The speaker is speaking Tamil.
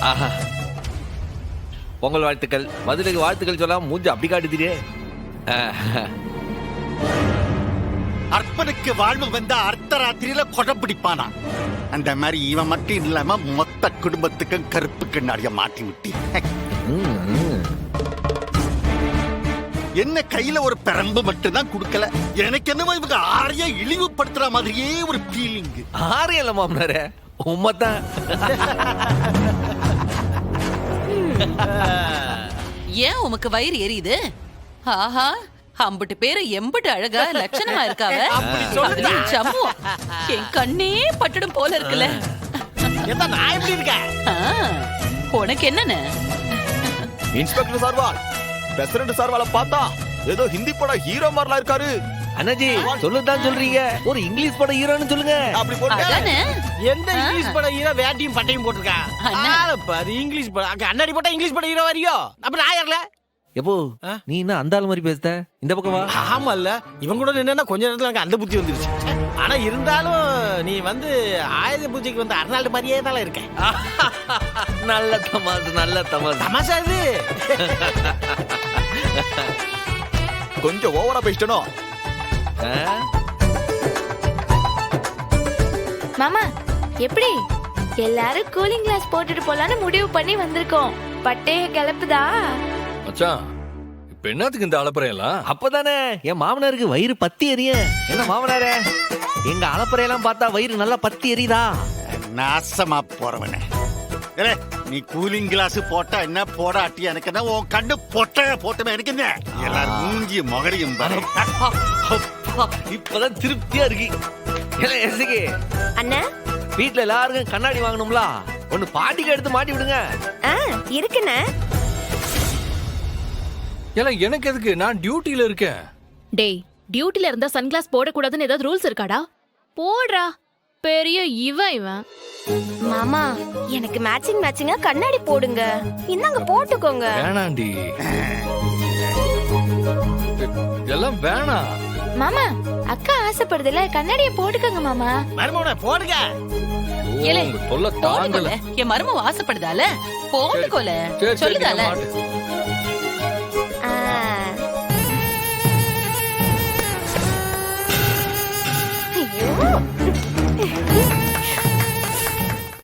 ஆஹா, பொங்கல் வாழ்த்துக்கள். பதிலுக்கு வாழ்த்துக்கள் சொல்லாம மூஞ்சி அப்படி காட்டுதிரே. அற்பனுக்கு வாழ்வு வந்தா அர்த்தராத்திரியில கொடை பிடிப்பானா? அந்த மாதிரி இவன் மட்டும் இல்லாம மொத்த குடும்பத்துக்கும் கருப்பு கண்ணாடிய மாட்டி விட்டு என்ன கையில ஒரு பெரம்பு மட்டும் தான் கொடுக்கல. எனக்கு என்னவோ இவங்க ஆரிய இழிவுபடுத்துற மாதிரியே ஒரு ஃபீலிங். ஆரியல்ல மாமனாரே, உண்மைதான். ஏன் உமக்கு வயிறு எரியுது? ஆஹா, அம்புட்டு பேரு எம்புட்டு அழகா லட்சணமா இருக்காவ. அதுலயும் ஜம்மு, என் கண்ணே பட்டுடும் போல இருக்குல்ல. நான் எப்படி இருக்கேன்? உனக்கு என்னன்னு? இன்ஸ்பெக்டர் சார்வால், பிரசிடென்ட் சார்வால பார்த்தா ஏதோ ஹிந்தி பட ஹீரோ மாதிரிலாம் இருக்காரு. அண்ணாஜி சொல்லுதான் சொல்றீங்க, ஒரு இங்கிலீஷ் பட ஹீரோன்னு சொல்லுங்க. அப்படி போட்டு அதானே? எந்த இங்கிலீஷ் பட ஹீரோ வேட்டியும் பட்டையும் போட்டிருக்கான்? அது இங்கிலீஷ் படம். கண்ணாடி போட்டா இங்கிலீஷ் பட ஹீரோ வரையோ? அப்ப நான் யாருல? எப்போ நீ என்ன அந்த ஆள் மாதிரி பேசுத? இந்த பக்கம் வா. ஆமா இல்ல, இவங்க கூட நின்னா கொஞ்ச நேரத்துல எனக்கு அந்த புத்தி வந்துருச்சு. ஆனா இருந்தாலும் நீ ஆயுத பூஜைக்கு அர்னால்டு மாதிரியே தான் இருக்க. நல்ல தமாசு, நல்ல தமாசு. தமாஷா இது. கொஞ்சம் ஓவரா பேசிட்டனோ? மாமா எப்படி? எல்லாரும் கூலிங் கிளாஸ் போட்டுட்டு போலான்னு முடிவு பண்ணி வந்திருக்கோம். பட்டைய கிளப்புதா? மச்சான், இப்ப என்னத்துக்கு இந்த அலப்பறையெல்லாம்? அப்பதானே என் மாமனாருக்கு வயிறு பத்தி எரிய. என்ன மாமனாரே, எங்க அலப்பறையெல்லாம் பார்த்தா வயிறு நல்லா பத்தி எரியுதா? நாசமா போறவனே, நீ கூலிங் கிளாஸ் போட்டா என்ன, போடாட்டி எனக்கு என்ன, உன் கண்ணு பொட்டைய போட்டுமே எனக்கு என்ன. எல்லாரும் மூஞ்சி மகரையும் பாரு. இப்பதான் திருப்தியா இருக்கு. அண்ணா, வீட்டுல எல்லாருக்கும் கண்ணாடி வாங்கணும்ல, ஒண்ணு பாட்டிக்கு எடுத்து மாட்டி விடுங்க. இருக்குண்ணே. ஏன்னா எனக்கு எதுக்கு? நான் டியூட்டில இருக்கேன். டேய், டியூட்டில இருந்தா சன்கிளாஸ் போடக்கூடாதுன்னு ஏதாவது ரூல்ஸ் இருக்காடா? போடுறா. பெரிய இவன். மாமா, எனக்கு மேட்சிங்கா கண்ணாடி போடுங்க. இந்தாங்க போட்டுக்கோங்க. வேணாண்டி, இதெல்லாம் வேணாம். மாமா, அக்கா ஆசைப்படுதுல, கண்ணாடியை போட்டுக்கோங்க மாமா. மருமகனே போடுங்க. ஏலே, உங்க தொல்லை போட்டுக்கோல. தாங்கல. என் மருமவ ஆசைப்படுதால, போட்டுக்கோல. சரி, சரி, சொல்லுதால. நீ மாட்டு. ஐயோ.